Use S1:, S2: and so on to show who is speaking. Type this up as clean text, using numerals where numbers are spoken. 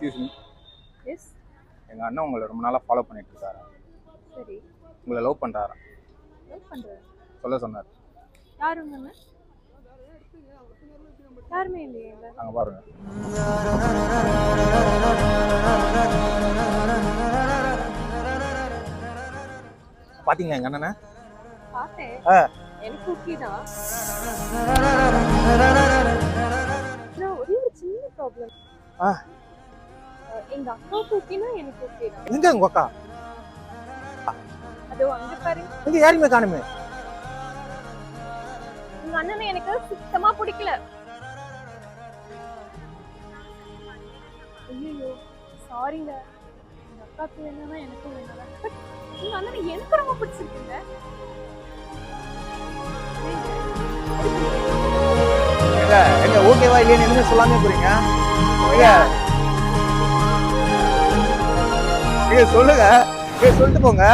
S1: Excuse me.
S2: S.
S1: எங்கள் அண்ணன் உங்களை ரொம்ப நாளாக ஃபாலோ பண்ணிட்டு இருக்காரு.
S2: சரி.
S1: உங்களை லவ் பண்ணுறாரா?
S2: லவ் பண்ணுறேன்.
S1: சொல்ல சொன்னார்.
S2: யார் உங்க அண்ணன்? யாருமே இல்லையே.
S1: அங்கே பாருங்க. பார்த்தீங்களா எங்கள் அண்ணனை?
S2: பார்த்தேன். எனக்கு ஓகே தான். ஒரே ஒரு சின்ன ப்ராப்ளம். எங்க அக்காவுக்கு ஓகேனா எனக்கு ஓகே தான்.
S1: எங்க உங்க அக்கா?
S2: அதோ அங்க பாரு.
S1: இங்க யாருமே காணுமே.
S2: உங்க அண்ணனை எனக்கு சுத்தமா பிடிக்கல. ஐயோ சாரிங்க. எங்க அக்காவுக்கு வேணும்னா எனக்கும் வேணும். பட் உங்க அண்ணனை எனக்கு ரொம்ப பிடிச்சிருக்குங்க.
S1: எங்க ஓகேவா இல்லையா என்ன சொல்லாமே போறீங்க? சொல்லுங்க சொல்லிட்டு போங்க.